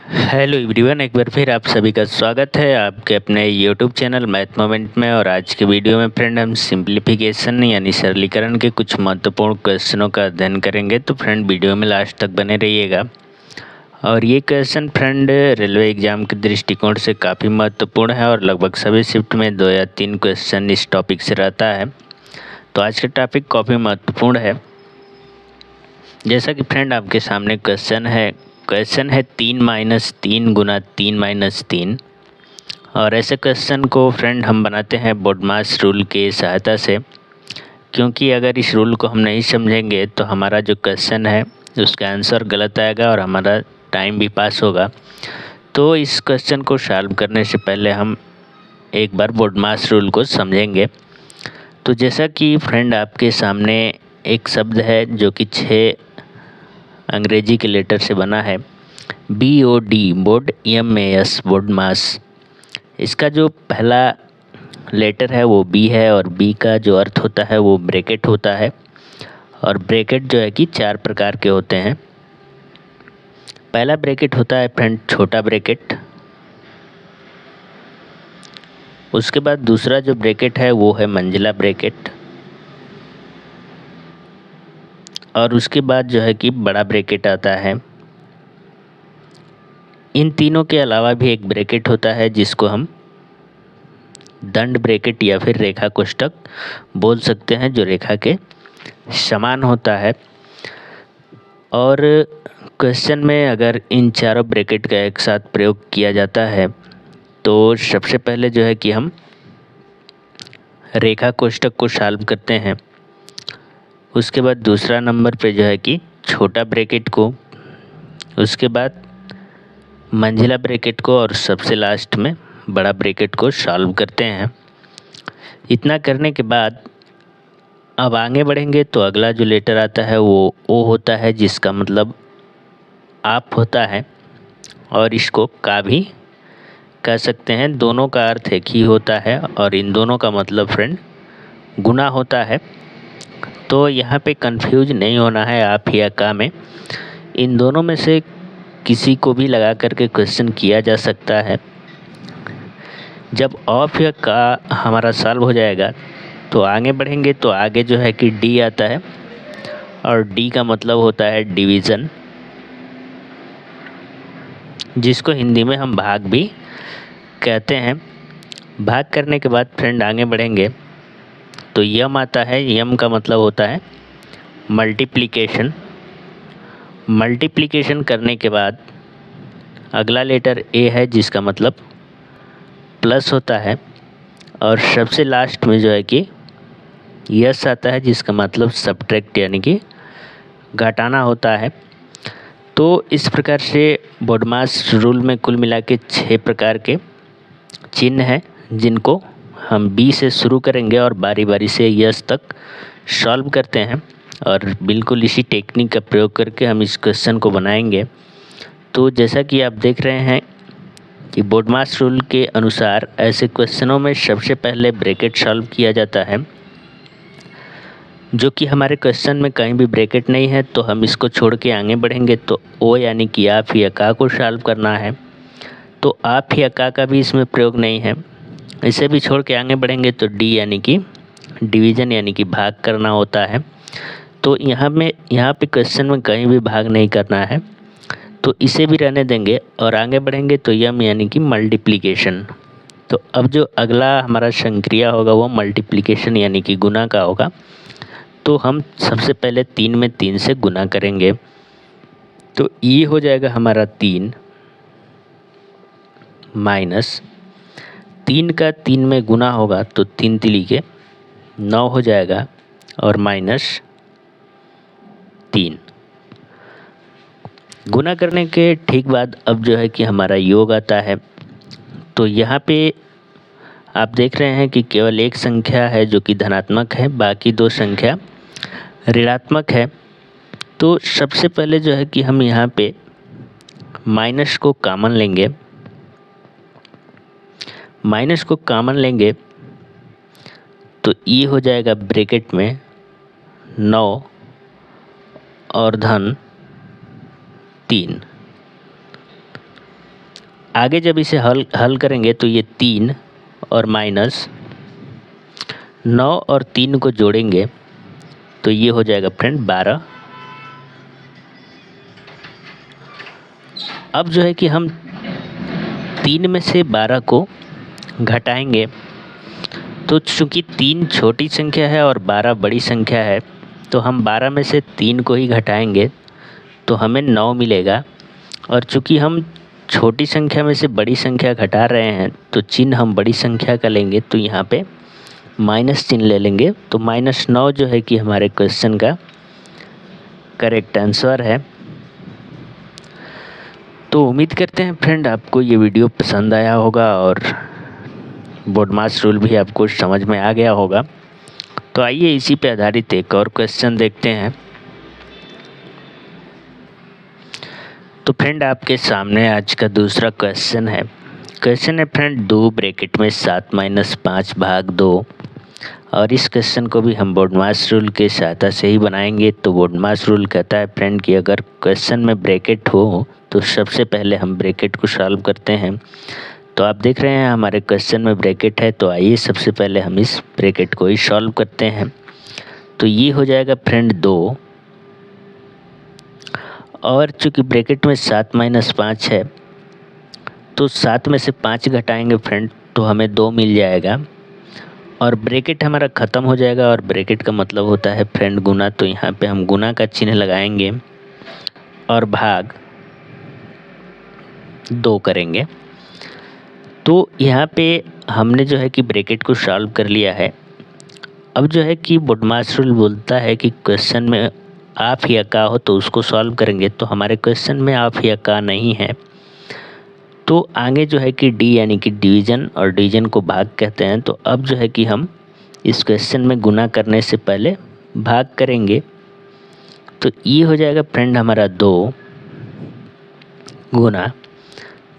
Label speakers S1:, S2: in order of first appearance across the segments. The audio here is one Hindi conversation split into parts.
S1: हेलो एवरीवन, एक बार फिर आप सभी का स्वागत है आपके अपने यूट्यूब चैनल मैथ मोमेंट में। और आज के वीडियो में फ्रेंड हम सिंप्लीफिकेशन यानी सरलीकरण के कुछ महत्वपूर्ण क्वेश्चनों का अध्ययन करेंगे। तो फ्रेंड वीडियो में लास्ट तक बने रहिएगा। और ये क्वेश्चन फ्रेंड रेलवे एग्ज़ाम के दृष्टिकोण से काफ़ी महत्वपूर्ण है और लगभग सभी शिफ्ट में 2 या 3 क्वेश्चन इस टॉपिक से रहता है। तो आज का टॉपिक काफ़ी महत्वपूर्ण है। जैसा कि फ्रेंड आपके सामने क्वेश्चन है 3 - 3 गुना 3 - 3। और ऐसे क्वेश्चन को फ्रेंड हम बनाते हैं बोडमास रूल के सहायता से, क्योंकि अगर इस रूल को हम नहीं समझेंगे तो हमारा जो क्वेश्चन है उसका आंसर गलत आएगा और हमारा टाइम भी पास होगा। तो इस क्वेश्चन को सॉल्व करने से पहले हम एक बार बोडमास रूल को समझेंगे। तो जैसा कि फ्रेंड आपके सामने एक शब्द है जो कि 6 अंग्रेजी के लेटर से बना है, BOD बोड, MAS बोड मास। इसका जो पहला लेटर है वो B है और B का जो अर्थ होता है वो ब्रैकेट होता है। और ब्रैकेट जो है कि 4 प्रकार के होते हैं। पहला ब्रैकेट होता है फ्रेंड छोटा ब्रैकेट। उसके बाद दूसरा जो ब्रैकेट है वो है मंजिला ब्रैकेट। और उसके बाद जो है कि बड़ा ब्रैकेट आता है। इन तीनों के अलावा भी एक ब्रैकेट होता है जिसको हम दंड ब्रैकेट या फिर रेखा कोष्ठक बोल सकते हैं, जो रेखा के समान होता है। और क्वेश्चन में अगर इन चारों ब्रैकेट का एक साथ प्रयोग किया जाता है तो सबसे पहले जो है कि हम रेखा कोष्ठक को सॉल्व करते हैं। उसके बाद दूसरा नंबर पे जो है कि छोटा ब्रैकेट को, उसके बाद मंजिला ब्रैकेट को और सबसे लास्ट में बड़ा ब्रैकेट को सॉल्व करते हैं। इतना करने के बाद अब आगे बढ़ेंगे तो अगला जो लेटर आता है वो O होता है, जिसका मतलब आप होता है। और इसको का भी कह सकते हैं। दोनों का अर्थ एक ही होता है और इन दोनों का मतलब फ्रेंड गुना होता है। तो यहाँ पे कंफ्यूज नहीं होना है आप या का में। इन दोनों में से किसी को भी लगा करके क्वेश्चन किया जा सकता है। जब ऑफ या का हमारा सॉल्व हो जाएगा तो आगे बढ़ेंगे तो आगे जो है कि डी आता है और डी का मतलब होता है डिवीज़न, जिसको हिंदी में हम भाग भी कहते हैं। भाग करने के बाद फ्रेंड आगे बढ़ेंगे तो यम आता है। यम का मतलब होता है मल्टीप्लिकेशन। मल्टीप्लिकेशन करने के बाद अगला लेटर ए है जिसका मतलब प्लस होता है। और सबसे लास्ट में जो है कि यस आता है जिसका मतलब सब्ट्रैक्ट यानी कि घटाना होता है। तो इस प्रकार से बोडमास रूल में कुल मिला के 6 प्रकार के चिन्ह हैं जिनको हम बी से शुरू करेंगे और बारी बारी से यस तक सॉल्व करते हैं। और बिल्कुल इसी टेक्निक का प्रयोग करके हम इस क्वेश्चन को बनाएंगे। तो जैसा कि आप देख रहे हैं कि बोडमास रूल के अनुसार ऐसे क्वेश्चनों में सबसे पहले ब्रैकेट सॉल्व किया जाता है। जो कि हमारे क्वेश्चन में कहीं भी ब्रैकेट नहीं है तो हम इसको छोड़ के आगे बढ़ेंगे तो ओ यानी कि आप या का को सॉल्व करना है। तो आप या का भी इसमें प्रयोग नहीं है। इसे भी छोड़ के आगे बढ़ेंगे तो डी यानी कि डिवीज़न यानी कि भाग करना होता है। तो यहाँ पे क्वेश्चन में कहीं भी भाग नहीं करना है, तो इसे भी रहने देंगे और आगे बढ़ेंगे तो यम यानी कि मल्टीप्लिकेशन। तो अब जो अगला हमारा संक्रिया होगा वो मल्टीप्लिकेशन यानी कि गुना का होगा। तो हम सबसे पहले 3 में 3 से गुना करेंगे तो ये हो जाएगा हमारा 3 माइनस 3 का 3 में गुना होगा तो 3 तिली के 9 हो जाएगा और माइनस 3। गुना करने के ठीक बाद अब जो है कि हमारा योग आता है। तो यहाँ पे आप देख रहे हैं कि केवल एक संख्या है जो कि धनात्मक है, बाकी 2 संख्या ऋणात्मक है। तो सबसे पहले जो है कि हम यहाँ पे माइनस को कॉमन लेंगे। माइनस को कॉमन लेंगे तो ये हो जाएगा ब्रैकेट में 9 और धन 3। आगे जब इसे हल करेंगे तो ये 3 और माइनस 9 और 3 को जोड़ेंगे तो ये हो जाएगा फ्रेंड 12। अब जो है कि हम 3 में से 12 को घटाएंगे, तो चूँकि 3 छोटी संख्या है और 12 बड़ी संख्या है, तो हम 12 में से 3 को ही घटाएंगे तो हमें 9 मिलेगा। और चूँकि हम छोटी संख्या में से बड़ी संख्या घटा रहे हैं तो चिन्ह हम बड़ी संख्या का लेंगे, तो यहाँ पे माइनस चिन्ह ले लेंगे। तो -9 जो है कि हमारे क्वेश्चन का करेक्ट आंसर है। तो उम्मीद करते हैं फ्रेंड आपको ये वीडियो पसंद आया होगा और बोडमास रूल भी आपको समझ में आ गया होगा। तो आइए इसी पे आधारित एक और क्वेश्चन देखते हैं। तो फ्रेंड आपके सामने आज का दूसरा क्वेश्चन है। क्वेश्चन है फ्रेंड 2 ब्रैकेट में 7 - 5 भाग 2। और इस क्वेश्चन को भी हम बोडमास रूल के सहायता से ही बनाएंगे। तो बोडमास रूल कहता है फ्रेंड कि अगर क्वेश्चन में ब्रैकेट हो तो सबसे पहले हम ब्रैकेट को सॉल्व करते हैं। तो आप देख रहे हैं हमारे क्वेश्चन में ब्रैकेट है, तो आइए सबसे पहले हम इस ब्रैकेट को ही सॉल्व करते हैं। तो ये हो जाएगा फ्रेंड 2, और चूँकि ब्रैकेट में 7 - 5 है तो 7 में से 5 घटाएंगे फ्रेंड तो हमें 2 मिल जाएगा और ब्रैकेट हमारा ख़त्म हो जाएगा। और ब्रैकेट का मतलब होता है फ्रेंड गुना, तो यहाँ पे हम गुना का चिन्ह लगाएंगे और भाग 2 करेंगे। तो यहाँ पे हमने जो है कि ब्रैकेट को सॉल्व कर लिया है। अब जो है कि बोडमास रूल बोलता है कि क्वेश्चन में आप या का हो तो उसको सॉल्व करेंगे। तो हमारे क्वेश्चन में आप या का नहीं है, तो आगे जो है कि डी यानी कि डिवीज़न, और डिवीज़न को भाग कहते हैं। तो अब जो है कि हम इस क्वेश्चन में गुना करने से पहले भाग करेंगे। तो ये हो जाएगा फ्रेंड हमारा 2 गुना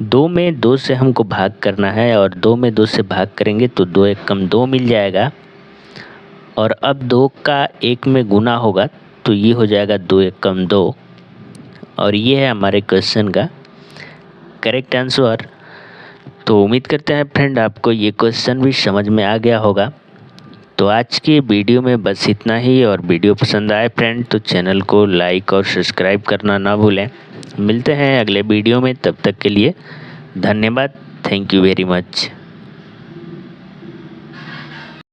S1: 2 में 2 से हमको भाग करना है, और 2 में 2 से भाग करेंगे तो 2 एक कम 2 मिल जाएगा। और अब 2 का 1 में गुना होगा तो ये हो जाएगा 2 एक कम 2, और ये है हमारे क्वेश्चन का करेक्ट आंसर। तो उम्मीद करते हैं फ्रेंड आपको ये क्वेश्चन भी समझ में आ गया होगा। तो आज की वीडियो में बस इतना ही, और वीडियो पसंद आए फ्रेंड तो चैनल को लाइक और सब्सक्राइब करना ना भूलें। मिलते हैं अगले वीडियो में, तब तक के लिए धन्यवाद। Thank you very much.